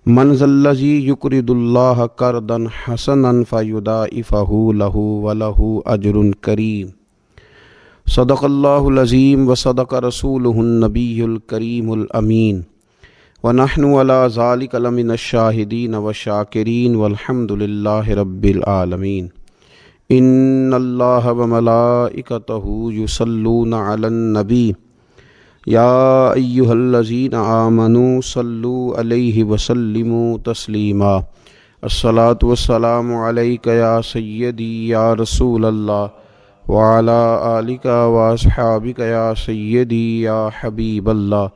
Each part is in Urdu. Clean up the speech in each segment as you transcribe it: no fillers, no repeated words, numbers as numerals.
من ذا الذی یقرض اللہ قرضا حسنا فیضاعفہ لہ ولہ اجر کریم۔ صدق اللہ العظیم وصدق رسولہ النبی الکریم الامین، ونحن علی ذلک لمن الشاہدین والشاکرین والحمد للہ رب العالمین۔ ان اللہ وملائکتہ یصلون علی النبی یا ایہا الذین آمنوا صلوا علیہ وسلموا تسلیما۔ الصلاۃ والسلام علیک یا سیدی یا رسول اللہ وعلی آلک واصحابک یا سیدی یا حبیب اللہ۔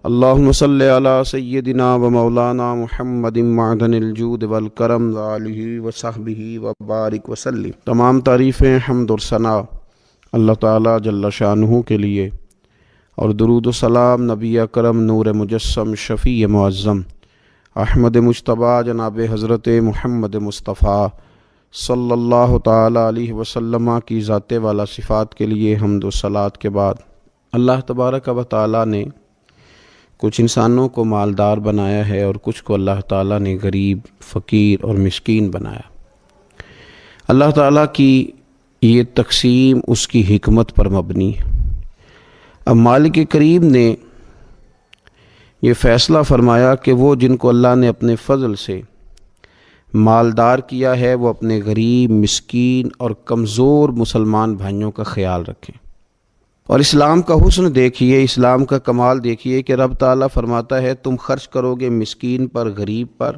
اللہم صلی علی سیدنا و مولانا محمد معدن الجود والکرم وآلہ وصحبہ وبارک وسلم۔ تمام تعریفیں حمد و ثنا اللہ تعالیٰ جل شانہ کے لیے، اور درود و سلام نبی اکرم نور مجسم شفیع معظم احمد مجتبیٰ جناب حضرت محمد مصطفیٰ صلی اللہ تعالیٰ علیہ وسلم کی ذات والا صفات کے لیے حمد و صلات کے بعد، اللہ تبارک و تعالیٰ نے کچھ انسانوں کو مالدار بنایا ہے اور کچھ کو اللہ تعالیٰ نے غریب، فقیر اور مسکین بنایا۔ اللہ تعالیٰ کی یہ تقسیم اس کی حکمت پر مبنی ہے۔ اب مالک کریم نے یہ فیصلہ فرمایا کہ وہ جن کو اللہ نے اپنے فضل سے مالدار کیا ہے وہ اپنے غریب، مسکین اور کمزور مسلمان بھائیوں کا خیال رکھیں۔ اور اسلام کا حسن دیکھیے، اسلام کا کمال دیکھیے کہ رب تعالیٰ فرماتا ہے تم خرچ کرو گے مسکین پر، غریب پر،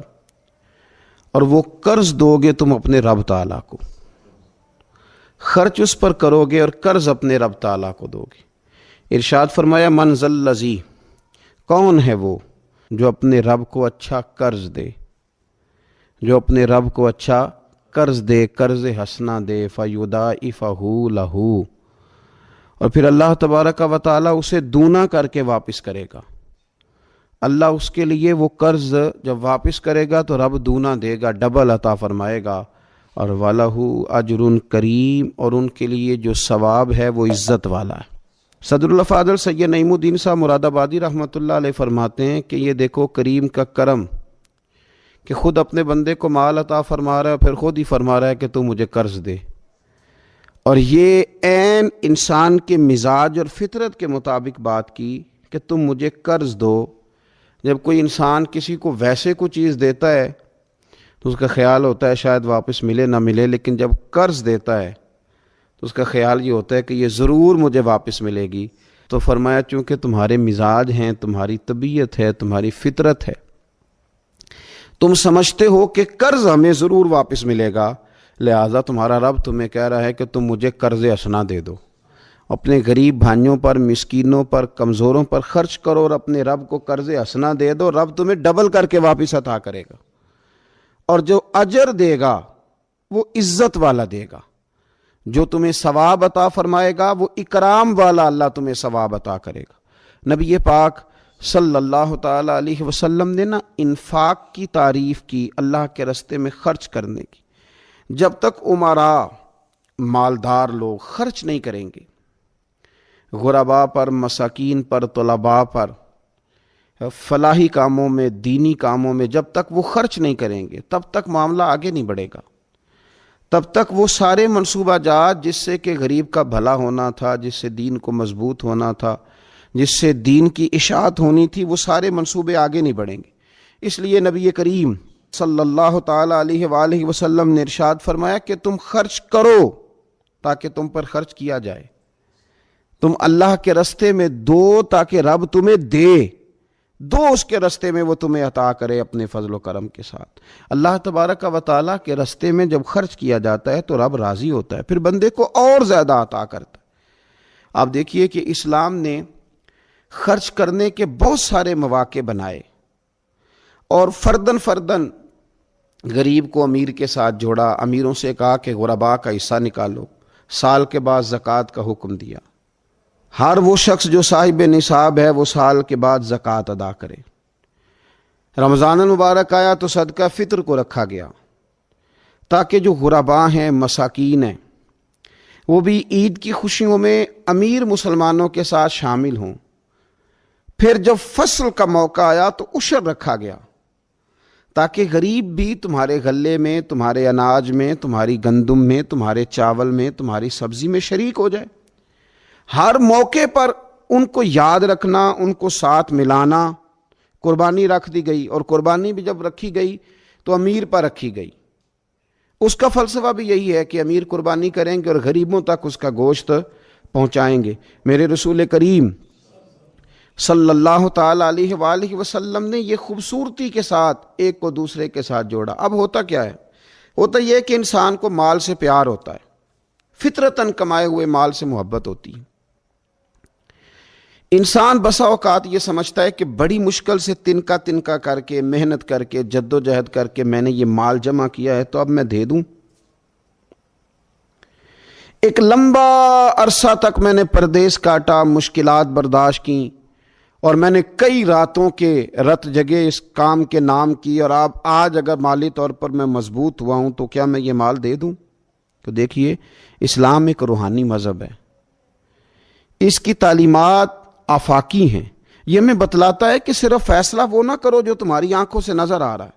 اور وہ قرض دو گے تم اپنے رب تعالیٰ کو۔ خرچ اس پر کرو گے اور قرض اپنے رب تعالیٰ کو دو گے۔ ارشاد فرمایا من ذا الذی، کون ہے وہ جو اپنے رب کو اچھا قرض دے، جو اپنے رب کو اچھا قرض دے، قرض حسنہ دے، فیضاعفہ لہ، اور پھر اللہ تبارک و تعالیٰ اسے دونا کر کے واپس کرے گا۔ اللہ اس کے لیے وہ قرض جب واپس کرے گا تو رب دونا دے گا، ڈبل عطا فرمائے گا، اور وَلَهُ أَجْرٌ کریم، اور ان کے لیے جو ثواب ہے وہ عزت والا ہے۔ صدر الافاضل سید نعیم الدین صاحب مراد آبادی رحمۃ اللہ علیہ فرماتے ہیں کہ یہ دیکھو کریم کا کرم کہ خود اپنے بندے کو مال عطا فرما رہا ہے، پھر خود ہی فرما رہا ہے کہ تو مجھے قرض دے، اور یہ عین انسان کے مزاج اور فطرت کے مطابق بات کی کہ تم مجھے قرض دو۔ جب کوئی انسان کسی کو ویسے کوئی چیز دیتا ہے تو اس کا خیال ہوتا ہے شاید واپس ملے نہ ملے، لیکن جب قرض دیتا ہے تو اس کا خیال یہ ہوتا ہے کہ یہ ضرور مجھے واپس ملے گی۔ تو فرمایا چونکہ تمہارے مزاج ہیں، تمہاری طبیعت ہے، تمہاری فطرت ہے، تم سمجھتے ہو کہ قرض ہمیں ضرور واپس ملے گا، لہٰذا تمہارا رب تمہیں کہہ رہا ہے کہ تم مجھے قرض حسنہ دے دو، اپنے غریب بھائیوں پر، مسکینوں پر، کمزوروں پر خرچ کرو اور اپنے رب کو قرض حسنہ دے دو، رب تمہیں ڈبل کر کے واپس عطا کرے گا، اور جو اجر دے گا وہ عزت والا دے گا۔ جو تمہیں ثواب عطا فرمائے گا وہ اکرام والا اللہ تمہیں ثواب عطا کرے گا۔ نبی پاک صلی اللہ تعالیٰ علیہ وسلم نے انفاق کی تعریف کی، اللہ کے راستے میں خرچ کرنے کی۔ جب تک امراء، مالدار لوگ خرچ نہیں کریں گے غرباء پر، مساکین پر، طلباء پر، فلاحی کاموں میں، دینی کاموں میں، جب تک وہ خرچ نہیں کریں گے تب تک معاملہ آگے نہیں بڑھے گا۔ تب تک وہ سارے منصوبہ جات جس سے کہ غریب کا بھلا ہونا تھا، جس سے دین کو مضبوط ہونا تھا، جس سے دین کی اشاعت ہونی تھی، وہ سارے منصوبے آگے نہیں بڑھیں گے۔ اس لیے نبی کریم صلی اللہ تعالیٰ علیہ وآلہ وسلم نے ارشاد فرمایا کہ تم خرچ کرو تاکہ تم پر خرچ کیا جائے، تم اللہ کے راستے میں دو تاکہ رب تمہیں دے، دو اس کے راستے میں وہ تمہیں عطا کرے اپنے فضل و کرم کے ساتھ۔ اللہ تبارک و تعالیٰ کے راستے میں جب خرچ کیا جاتا ہے تو رب راضی ہوتا ہے، پھر بندے کو اور زیادہ عطا کرتا ہے۔ آپ دیکھیے کہ اسلام نے خرچ کرنے کے بہت سارے مواقع بنائے، اور فردن فردن غریب کو امیر کے ساتھ جوڑا، امیروں سے کہا کہ غرباء کا حصہ نکالو، سال کے بعد زکوٰۃ کا حکم دیا، ہر وہ شخص جو صاحب نصاب ہے وہ سال کے بعد زکوٰۃ ادا کرے۔ رمضان المبارک آیا تو صدقہ فطر کو رکھا گیا تاکہ جو غرباء ہیں، مساکین ہیں، وہ بھی عید کی خوشیوں میں امیر مسلمانوں کے ساتھ شامل ہوں۔ پھر جب فصل کا موقع آیا تو عشر رکھا گیا تاکہ غریب بھی تمہارے غلے میں، تمہارے اناج میں، تمہاری گندم میں، تمہارے چاول میں، تمہاری سبزی میں شریک ہو جائے۔ ہر موقع پر ان کو یاد رکھنا، ان کو ساتھ ملانا۔ قربانی رکھ دی گئی، اور قربانی بھی جب رکھی گئی تو امیر پر رکھی گئی۔ اس کا فلسفہ بھی یہی ہے کہ امیر قربانی کریں گے اور غریبوں تک اس کا گوشت پہنچائیں گے۔ میرے رسول کریم صلی اللہ تعالی علیہ وآلہ وسلم نے یہ خوبصورتی کے ساتھ ایک کو دوسرے کے ساتھ جوڑا۔ اب ہوتا کیا ہے؟ ہوتا یہ کہ انسان کو مال سے پیار ہوتا ہے، فطرتاً کمائے ہوئے مال سے محبت ہوتی ہے۔ انسان بسا اوقات یہ سمجھتا ہے کہ بڑی مشکل سے تنکا تنکا کر کے، محنت کر کے، جد و جہد کر کے میں نے یہ مال جمع کیا ہے تو اب میں دے دوں۔ ایک لمبا عرصہ تک میں نے پردیس کاٹا، مشکلات برداشت کی، اور میں نے کئی راتوں کے رت جگے اس کام کے نام کی، اور اب آج اگر مالی طور پر میں مضبوط ہوا ہوں تو کیا میں یہ مال دے دوں؟ تو دیکھیے، اسلام ایک روحانی مذہب ہے، اس کی تعلیمات آفاقی ہیں۔ یہ ہمیں بتلاتا ہے کہ صرف فیصلہ وہ نہ کرو جو تمہاری آنکھوں سے نظر آ رہا ہے،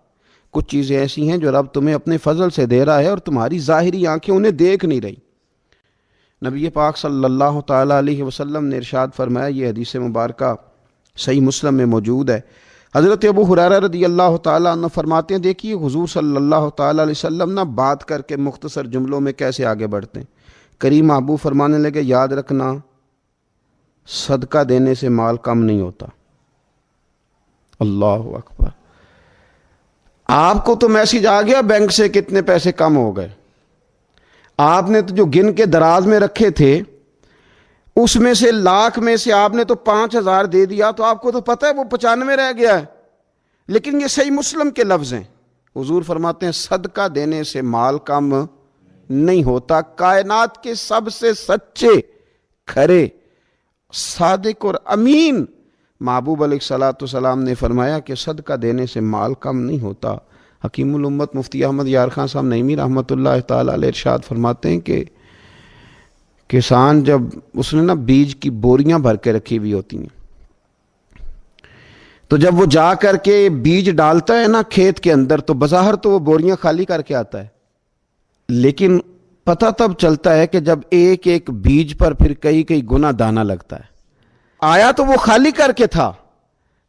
کچھ چیزیں ایسی ہیں جو رب تمہیں اپنے فضل سے دے رہا ہے اور تمہاری ظاہری آنکھیں انہیں دیکھ نہیں رہی۔ نبی پاک صلی اللہ تعالی علیہ وسلم نے ارشاد فرمایا، یہ حدیث مبارکہ صحیح مسلم میں موجود ہے۔ حضرت ابو ہریرہ رضی اللہ تعالیٰ عنہ فرماتے ہیں، دیکھیے حضور صلی اللہ تعالیٰ علیہ وسلم نہ بات کر کے مختصر جملوں میں کیسے آگے بڑھتے ہیں۔ کریم محبوب فرمانے لگے، یاد رکھنا صدقہ دینے سے مال کم نہیں ہوتا۔ اللہ اکبر! آپ کو تو میسج آ گیا بینک سے کتنے پیسے کم ہو گئے، آپ نے تو جو گن کے دراز میں رکھے تھے اس میں سے لاکھ میں سے آپ نے تو 5,000 دے دیا، تو آپ کو تو پتہ ہے وہ 95 رہ گیا ہے۔ لیکن یہ صحیح مسلم کے لفظ ہیں، حضور فرماتے ہیں صدقہ دینے سے مال کم نہیں ہوتا۔ کائنات کے سب سے سچے، کھرے، صادق اور امین محبوب علیہ الصلوۃ والسلام نے فرمایا کہ صدقہ دینے سے مال کم نہیں ہوتا۔ حکیم الامت مفتی احمد یار خان صاحب نعیمی رحمۃ اللہ تعالی علیہ ارشاد فرماتے ہیں کہ کسان جب اس نے نا بیج کی بوریاں بھر کے رکھی ہوئی ہوتی ہیں، تو جب وہ جا کر کے بیج ڈالتا ہے نا کھیت کے اندر، تو بظاہر تو وہ بوریاں خالی کر کے آتا ہے، لیکن پتہ تب چلتا ہے کہ جب ایک ایک بیج پر پھر کئی کئی گنا دانہ لگتا ہے۔ آیا تو وہ خالی کر کے تھا،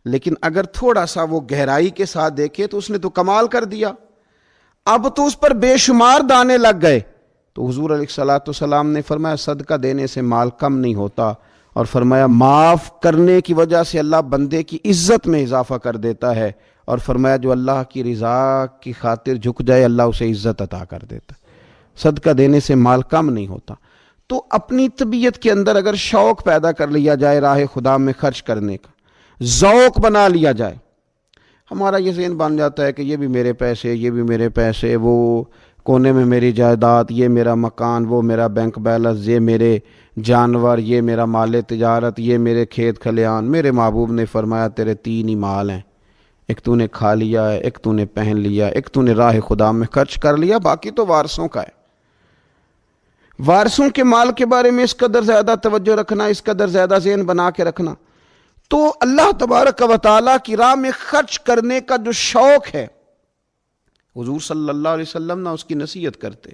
لیکن اگر تھوڑا سا وہ گہرائی کے ساتھ دیکھے تو اس نے تو کمال کر دیا، اب تو اس پر بے شمار دانے لگ گئے۔ تو حضور علیہ الصلوۃ والسلام نے فرمایا صدقہ دینے سے مال کم نہیں ہوتا، اور فرمایا معاف کرنے کی وجہ سے اللہ بندے کی عزت میں اضافہ کر دیتا ہے، اور فرمایا جو اللہ کی رضا کی خاطر جھک جائے اللہ اسے عزت عطا کر دیتا ہے۔ صدقہ دینے سے مال کم نہیں ہوتا۔ تو اپنی طبیعت کے اندر اگر شوق پیدا کر لیا جائے راہ خدا میں خرچ کرنے کا، ذوق بنا لیا جائے، ہمارا یہ ذہن بن جاتا ہے کہ یہ بھی میرے پیسے، یہ بھی میرے پیسے، وہ کونے میں میری جائیداد، یہ میرا مکان، وہ میرا بینک بیلنس، یہ میرے جانور، یہ میرا مال تجارت، یہ میرے کھیت کھلیان۔ میرے محبوب نے فرمایا تیرے 3 ہی مال ہیں، ایک تو نے کھا لیا ہے، ایک تو نے پہن لیا، ایک تو نے راہ خدا میں خرچ کر لیا، باقی تو وارثوں کا ہے۔ وارثوں کے مال کے بارے میں اس قدر زیادہ توجہ رکھنا، اس قدر زیادہ ذہن بنا کے رکھنا، تو اللہ تبارک و تعالیٰ کی راہ میں خرچ کرنے کا جو شوق ہے، حضور صلی اللہ علیہ وسلم نہ اس کی نصیحت کرتے۔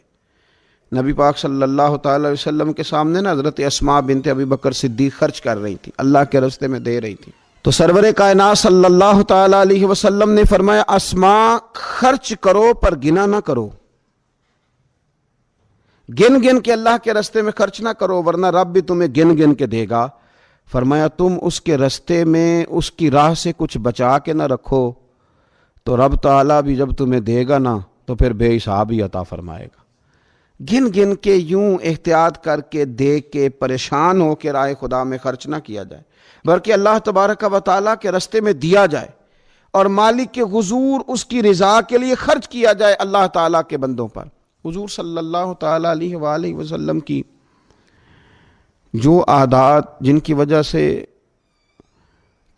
نبی پاک صلی اللہ تعالی علیہ وسلم کے سامنے نا حضرت اسماء بنت ابی بکر صدیق خرچ کر رہی تھی، اللہ کے راستے میں دے رہی تھی، تو سرور کائنات صلی اللہ تعالی علیہ وسلم نے فرمایا اسماء خرچ کرو پر گنا نہ کرو، گن گن کے اللہ کے راستے میں خرچ نہ کرو، ورنہ رب بھی تمہیں گن گن کے دے گا۔ فرمایا تم اس کے راستے میں اس کی راہ سے کچھ بچا کے نہ رکھو تو رب تعالیٰ بھی جب تمہیں دے گا نا تو پھر بے حساب ہی عطا فرمائے گا۔ گن گن کے یوں احتیاط کر کے دیکھ کے پریشان ہو کے راہ خدا میں خرچ نہ کیا جائے، بلکہ اللہ تبارک و تعالیٰ کے راستے میں دیا جائے اور مالک کے حضور اس کی رضا کے لیے خرچ کیا جائے اللہ تعالیٰ کے بندوں پر۔ حضور صلی اللہ تعالیٰ علیہ وآلہ وسلم کی جو عادات جن کی وجہ سے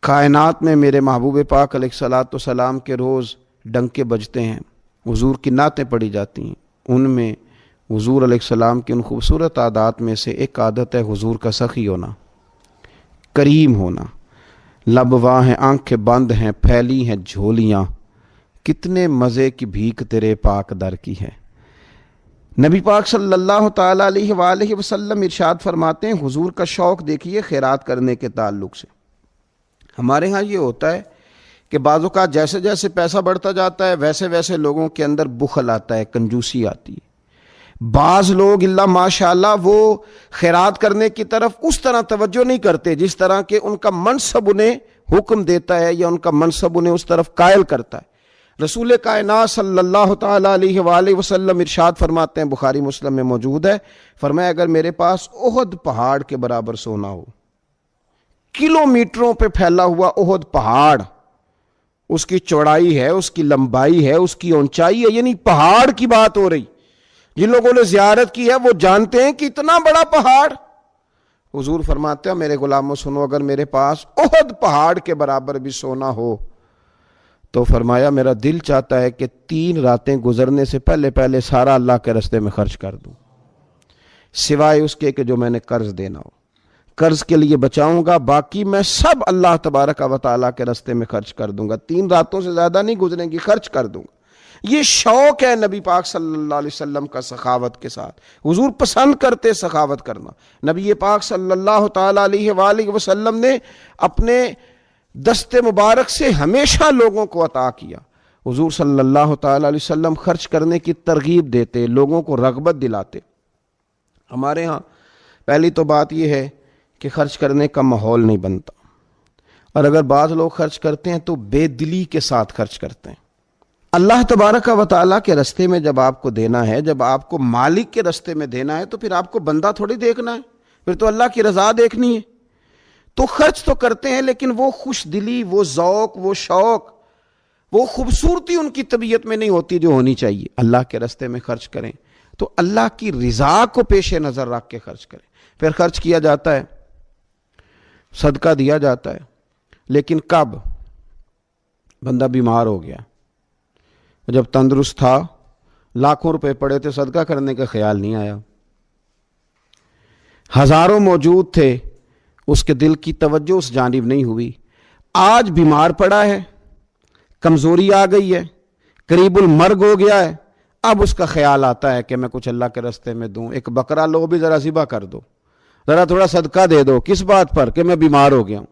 کائنات میں میرے محبوب پاک علیہ الصلوۃ والسلام کے روز ڈنکے بجتے ہیں، حضور کی نعتیں پڑھی جاتی ہیں، ان میں حضور علیہ السلام کی ان خوبصورت عادات میں سے ایک عادت ہے حضور کا سخی ہونا، کریم ہونا۔ لب واں ہیں، آنکھیں بند ہیں، پھیلی ہیں جھولیاں، کتنے مزے کی بھیک تیرے پاک در کی ہے۔ نبی پاک صلی اللہ تعالیٰ علیہ وآلہ وسلم ارشاد فرماتے ہیں، حضور کا شوق دیکھیے خیرات کرنے کے تعلق سے۔ ہمارے ہاں یہ ہوتا ہے کہ بعض اوقات جیسے جیسے پیسہ بڑھتا جاتا ہے ویسے ویسے لوگوں کے اندر بخل آتا ہے، کنجوسی آتی ہے۔ بعض لوگ اللہ ماشاءاللہ وہ خیرات کرنے کی طرف اس طرح توجہ نہیں کرتے جس طرح کہ ان کا منصب انہیں حکم دیتا ہے یا ان کا منصب انہیں اس طرف قائل کرتا ہے۔ رسول کائنات صلی اللہ تعالیٰ علیہ وآلہ وسلم ارشاد فرماتے ہیں، بخاری مسلم میں موجود ہے، فرمایا اگر میرے پاس احد پہاڑ کے برابر سونا ہو، کلومیٹروں پہ پھیلا ہوا احد پہاڑ، اس کی چوڑائی ہے، اس کی لمبائی ہے، اس کی اونچائی ہے، یعنی پہاڑ کی بات ہو رہی، جن لوگوں نے زیارت کی ہے وہ جانتے ہیں کہ اتنا بڑا پہاڑ۔ حضور فرماتے ہیں میرے غلاموں سنو، اگر میرے پاس احد پہاڑ کے برابر بھی سونا ہو تو فرمایا میرا دل چاہتا ہے کہ 3 راتیں گزرنے سے پہلے پہلے سارا اللہ کے راستے میں خرچ کر دوں، سوائے اس کے کہ جو میں نے قرض دینا ہو، قرض کے لیے بچاؤں گا، باقی میں سب اللہ تبارک و تعالیٰ کے راستے میں خرچ کر دوں گا، 3 راتوں سے زیادہ نہیں گزریں گی، خرچ کر دوں گا۔ یہ شوق ہے نبی پاک صلی اللہ علیہ وسلم کا سخاوت کے ساتھ۔ حضور پسند کرتے سخاوت کرنا۔ نبی پاک صلی اللہ تعالیٰ علیہ وآلہ وسلم نے اپنے دست مبارک سے ہمیشہ لوگوں کو عطا کیا۔ حضور صلی اللہ تعالیٰ علیہ وسلم خرچ کرنے کی ترغیب دیتے، لوگوں کو رغبت دلاتے۔ ہمارے ہاں پہلی تو بات یہ ہے کہ خرچ کرنے کا ماحول نہیں بنتا، اور اگر بعض لوگ خرچ کرتے ہیں تو بے دلی کے ساتھ خرچ کرتے ہیں۔ اللہ تبارک و تعالیٰ کے راستے میں جب آپ کو دینا ہے، جب آپ کو مالک کے راستے میں دینا ہے، تو پھر آپ کو بندہ تھوڑی دیکھنا ہے، پھر تو اللہ کی رضا دیکھنی ہے۔ تو خرچ تو کرتے ہیں، لیکن وہ خوش دلی، وہ ذوق، وہ شوق، وہ خوبصورتی ان کی طبیعت میں نہیں ہوتی جو ہونی چاہیے۔ اللہ کے راستے میں خرچ کریں تو اللہ کی رضا کو پیش نظر رکھ کے خرچ کریں۔ پھر خرچ کیا جاتا ہے، صدقہ دیا جاتا ہے، لیکن کب بندہ بیمار ہو گیا، جب تندرست تھا، لاکھوں روپے پڑے تھے، صدقہ کرنے کا خیال نہیں آیا، ہزاروں موجود تھے، اس کے دل کی توجہ اس جانب نہیں ہوئی، آج بیمار پڑا ہے، کمزوری آ گئی ہے، قریب المرگ ہو گیا ہے، اب اس کا خیال آتا ہے کہ میں کچھ اللہ کے راستے میں دوں، ایک بکرا لو بھی ذرا ذبح کر دو، ذرا تھوڑا صدقہ دے دو۔ کس بات پر؟ کہ میں بیمار ہو گیا ہوں،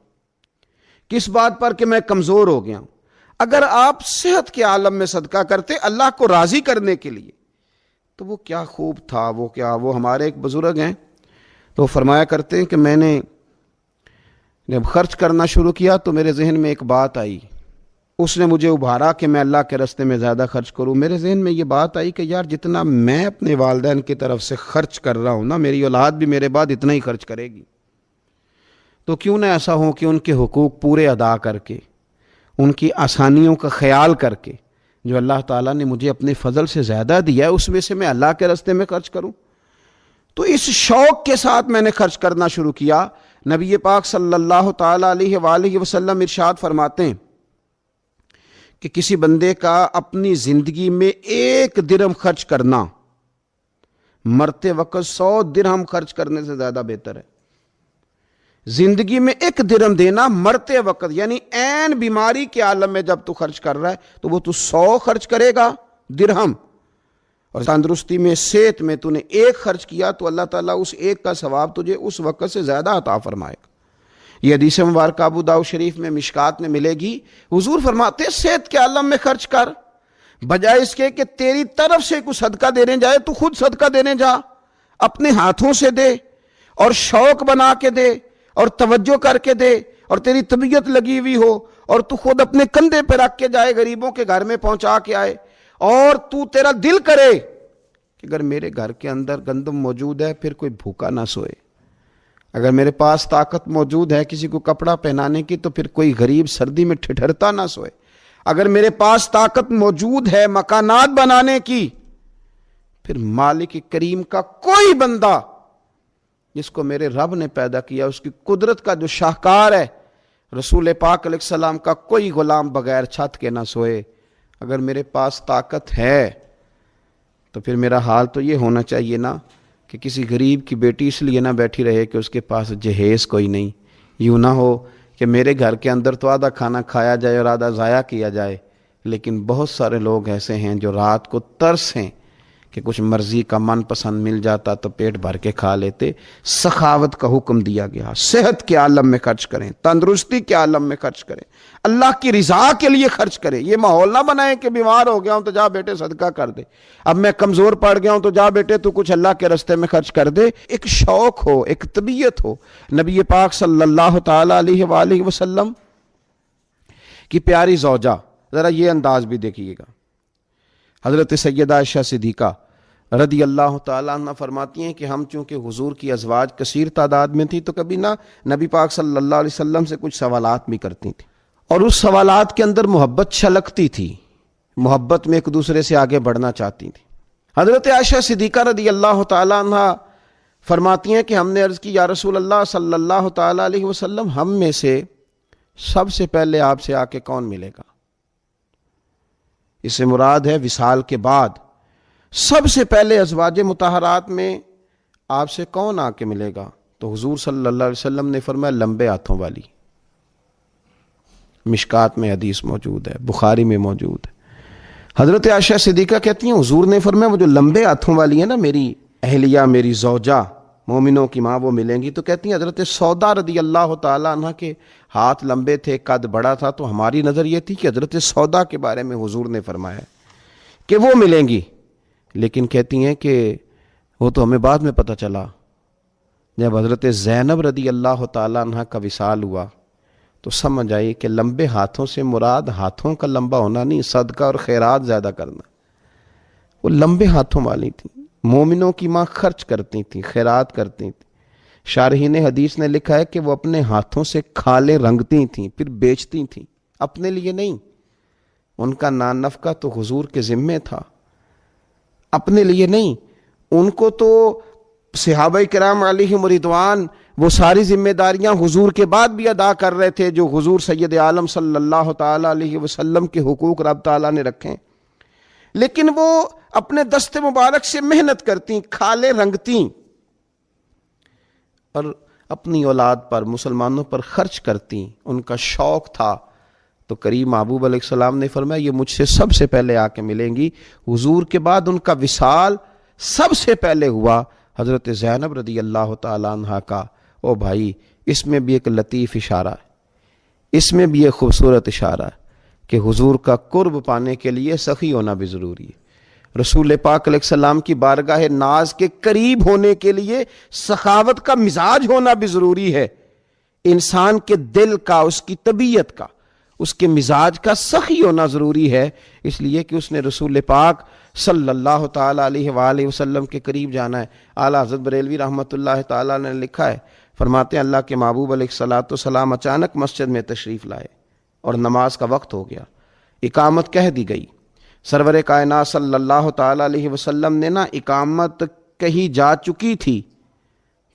کس بات پر؟ کہ میں کمزور ہو گیا ہوں۔ اگر آپ صحت کے عالم میں صدقہ کرتے اللہ کو راضی کرنے کے لیے تو وہ کیا خوب تھا۔ وہ ہمارے ایک بزرگ ہیں تو فرمایا کرتے ہیں کہ میں نے جب خرچ کرنا شروع کیا تو میرے ذہن میں ایک بات آئی، اس نے مجھے ابھارا کہ میں اللہ کے راستے میں زیادہ خرچ کروں۔ میرے ذہن میں یہ بات آئی کہ یار جتنا میں اپنے والدین کی طرف سے خرچ کر رہا ہوں نا، میری اولاد بھی میرے بعد اتنا ہی خرچ کرے گی، تو کیوں نہ ایسا ہو کہ ان کے حقوق پورے ادا کر کے، ان کی آسانیوں کا خیال کر کے، جو اللہ تعالیٰ نے مجھے اپنے فضل سے زیادہ دیا ہے اس میں سے میں اللہ کے راستے میں خرچ کروں۔ تو اس شوق کے ساتھ میں نے خرچ کرنا شروع کیا۔ نبی پاک صلی اللہ تعالیٰ علیہ وآلہ وسلم ارشاد فرماتے ہیں کہ کسی بندے کا اپنی زندگی میں 1 درہم خرچ کرنا مرتے وقت 100 درہم خرچ کرنے سے زیادہ بہتر ہے۔ زندگی میں 1 درہم دینا مرتے وقت، یعنی عین بیماری کے عالم میں جب تو خرچ کر رہا ہے تو وہ تو 100 خرچ کرے گا درہم، اور تندرستی میں، صحت میں تو نے 1 خرچ کیا تو اللہ تعالیٰ اس 1 کا ثواب تجھے اس وقت سے زیادہ عطا فرمائے گا۔ یہ حدیث مبارکہ ابو داؤد شریف میں مشکات میں ملے گی۔ حضور فرماتے ہیں صحت کے عالم میں خرچ کر، بجائے اس کے کہ تیری طرف سے کوئی صدقہ دینے جائے تو خود صدقہ دینے جا، اپنے ہاتھوں سے دے اور شوق بنا کے دے اور توجہ کر کے دے، اور تیری طبیعت لگی ہوئی ہو اور تو خود اپنے کندھے پہ رکھ کے جائے، غریبوں کے گھر میں پہنچا کے آئے، اور تو تیرا دل کرے کہ اگر میرے گھر کے اندر گندم موجود ہے پھر کوئی بھوکا نہ سوئے، اگر میرے پاس طاقت موجود ہے کسی کو کپڑا پہنانے کی تو پھر کوئی غریب سردی میں ٹھٹھرتا نہ سوئے، اگر میرے پاس طاقت موجود ہے مکانات بنانے کی، پھر مالک کریم کا کوئی بندہ جس کو میرے رب نے پیدا کیا، اس کی قدرت کا جو شاہکار ہے رسول پاک علیہ السلام کا، کوئی غلام بغیر چھت کے نہ سوئے۔ اگر میرے پاس طاقت ہے تو پھر میرا حال تو یہ ہونا چاہیے نا کہ کسی غریب کی بیٹی اس لیے نہ بیٹھی رہے کہ اس کے پاس جہیز کوئی نہیں، یوں نہ ہو کہ میرے گھر کے اندر تو آدھا کھانا کھایا جائے اور آدھا ضائع کیا جائے، لیکن بہت سارے لوگ ایسے ہیں جو رات کو ترس ہیں کہ کچھ مرضی کا من پسند مل جاتا تو پیٹ بھر کے کھا لیتے۔ سخاوت کا حکم دیا گیا، صحت کے عالم میں خرچ کریں، تندرستی کے عالم میں خرچ کریں، اللہ کی رضا کے لیے خرچ کریں۔ یہ ماحول نہ بنائیں کہ بیمار ہو گیا ہوں تو جا بیٹے صدقہ کر دے، اب میں کمزور پڑ گیا ہوں تو جا بیٹے تو کچھ اللہ کے راستے میں خرچ کر دے۔ ایک شوق ہو، ایک طبیعت ہو۔ نبی پاک صلی اللہ تعالی علیہ وآلہ وسلم کی پیاری زوجہ، ذرا یہ انداز بھی دیکھیے گا، حضرت سیدہ عائشہ صدیقہ رضی اللہ تعالیٰ عنہ فرماتی ہیں کہ ہم چونکہ حضور کی ازواج کثیر تعداد میں تھی تو کبھی نہ نبی پاک صلی اللہ علیہ وسلم سے کچھ سوالات بھی کرتی تھی، اور اس سوالات کے اندر محبت چھلکتی تھی، محبت میں ایک دوسرے سے آگے بڑھنا چاہتی تھی۔ حضرت عائشہ صدیقہ رضی اللہ تعالیٰ عنہ فرماتی ہیں کہ ہم نے عرض کی یا رسول اللہ صلی اللہ تعالیٰ علیہ وسلم، ہم میں سے سب سے پہلے آپ سے آ کے کون ملے گا؟ اس سے مراد ہے وصال کے بعد سب سے پہلے ازواج مطہرات میں آپ سے کون آ کے ملے گا؟ تو حضور صلی اللہ علیہ وسلم نے فرمایا لمبے ہاتھوں والی۔ مشکات میں حدیث موجود ہے، بخاری میں موجود ہے۔ حضرت عائشہ صدیقہ کہتی ہیں حضور نے فرمایا وہ جو لمبے ہاتھوں والی ہے نا، میری اہلیہ، میری زوجہ، مومنوں کی ماں، وہ ملیں گی۔ تو کہتی ہیں حضرت سودا رضی اللہ تعالیٰ عنہ کے ہاتھ لمبے تھے، قد بڑا تھا، تو ہماری نظر یہ تھی کہ حضرت سودا کے بارے میں حضور نے فرمایا کہ وہ ملیں گی، لیکن کہتی ہیں کہ وہ تو ہمیں بعد میں پتہ چلا جب حضرت زینب رضی اللہ تعالیٰ عنہ کا وصال ہوا تو سمجھ آئی کہ لمبے ہاتھوں سے مراد ہاتھوں کا لمبا ہونا نہیں، صدقہ اور خیرات زیادہ کرنا۔ وہ لمبے ہاتھوں والی تھیں، مومنوں کی ماں، خرچ کرتی تھیں، خیرات کرتی تھیں۔ شارحین حدیث نے لکھا ہے کہ وہ اپنے ہاتھوں سے کھالیں رنگتی تھیں، پھر بیچتی تھیں، اپنے لیے نہیں۔ ان کا نان نفقہ تو حضور کے ذمے تھا، اپنے لیے نہیں۔ ان کو تو صحابہ کرام علیہم رضوان وہ ساری ذمہ داریاں حضور کے بعد بھی ادا کر رہے تھے جو حضور سید عالم صلی اللہ تعالی علیہ وسلم کے حقوق رب تعالیٰ نے رکھے، لیکن وہ اپنے دست مبارک سے محنت کرتی، کھالیں رنگتی اور اپنی اولاد پر، مسلمانوں پر خرچ کرتی۔ ان کا شوق تھا۔ تو کریم محبوب علیہ السلام نے فرمایا یہ مجھ سے سب سے پہلے آ کے ملیں گی۔ حضور کے بعد ان کا وصال سب سے پہلے ہوا حضرت زینب رضی اللہ تعالیٰ عنہ کا۔ او بھائی، اس میں بھی ایک لطیف اشارہ ہے، اس میں بھی ایک خوبصورت اشارہ ہے کہ حضور کا قرب پانے کے لیے سخی ہونا بھی ضروری ہے۔ رسول پاک علیہ السلام کی بارگاہ ناز کے قریب ہونے کے لیے سخاوت کا مزاج ہونا بھی ضروری ہے۔ انسان کے دل کا، اس کی طبیعت کا، اس کے مزاج کا سخی ہونا ضروری ہے، اس لیے کہ اس نے رسول پاک صلی اللہ تعالیٰ علیہ وآلہ وسلم کے قریب جانا ہے۔ اعلیٰ حضرت بریلوی رحمۃ اللہ تعالیٰ نے لکھا ہے، فرماتے ہیں اللہ کے محبوب علیہ الصلاۃ والسلام اچانک مسجد میں تشریف لائے اور نماز کا وقت ہو گیا، اقامت کہہ دی گئی۔ سرور کائنات صلی اللہ تعالیٰ علیہ وسلم نے اقامت کہی جا چکی تھی،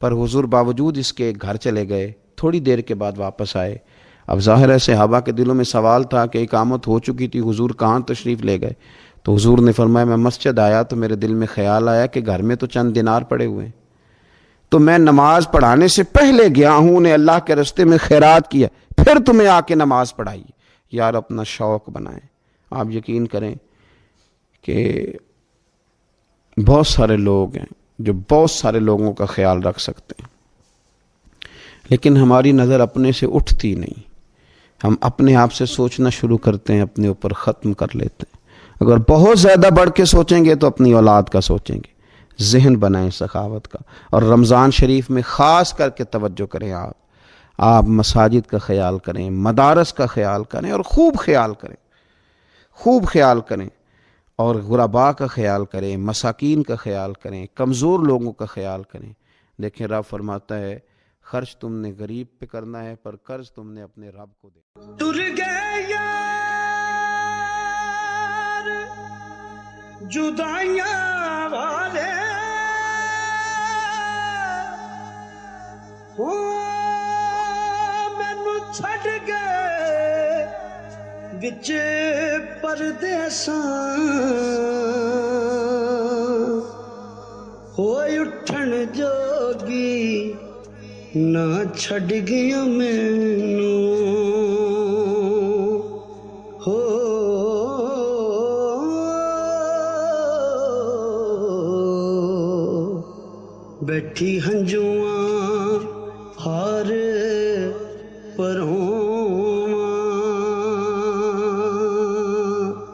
پر حضور باوجود اس کے گھر چلے گئے، تھوڑی دیر کے بعد واپس آئے۔ اب ظاہر ہے صحابہ کے دلوں میں سوال تھا کہ اقامت ہو چکی تھی، حضور کہاں تشریف لے گئے؟ تو حضور نے فرمایا میں مسجد آیا تو میرے دل میں خیال آیا کہ گھر میں تو چند دینار پڑے ہوئے ہیں، تو میں نماز پڑھانے سے پہلے گیا ہوں، انہیں اللہ کے راستے میں خیرات کیا، پھر تمہیں آ کے نماز پڑھائی۔ یار اپنا شوق بنائیں۔ آپ یقین کریں کہ بہت سارے لوگ ہیں جو بہت سارے لوگوں کا خیال رکھ سکتے ہیں، لیکن ہماری نظر اپنے سے اٹھتی نہیں۔ ہم اپنے آپ سے سوچنا شروع کرتے ہیں، اپنے اوپر ختم کر لیتے ہیں۔ اگر بہت زیادہ بڑھ کے سوچیں گے تو اپنی اولاد کا سوچیں گے۔ ذہن بنائیں سخاوت کا، اور رمضان شریف میں خاص کر کے توجہ کریں۔ آپ مساجد کا خیال کریں، مدارس کا خیال کریں، اور خوب خیال کریں، خوب خیال کریں، اور غرباء کا خیال کریں، مساکین کا خیال کریں، کمزور لوگوں کا خیال کریں۔ دیکھیں رب فرماتا ہے خرچ تم نے غریب پہ کرنا ہے، پر قرض تم نے اپنے رب کو دے۔ تر گئے یار جدائیاں والے، مینوں چھڈ گئے وچ پردیساں، ہوئے اٹھن جوگی نہ چھڈ گیا مینوں، ہو ਬੈਠੀ ਹੰਝੂਆਂ ਹਾਰ ਪਰੋਂ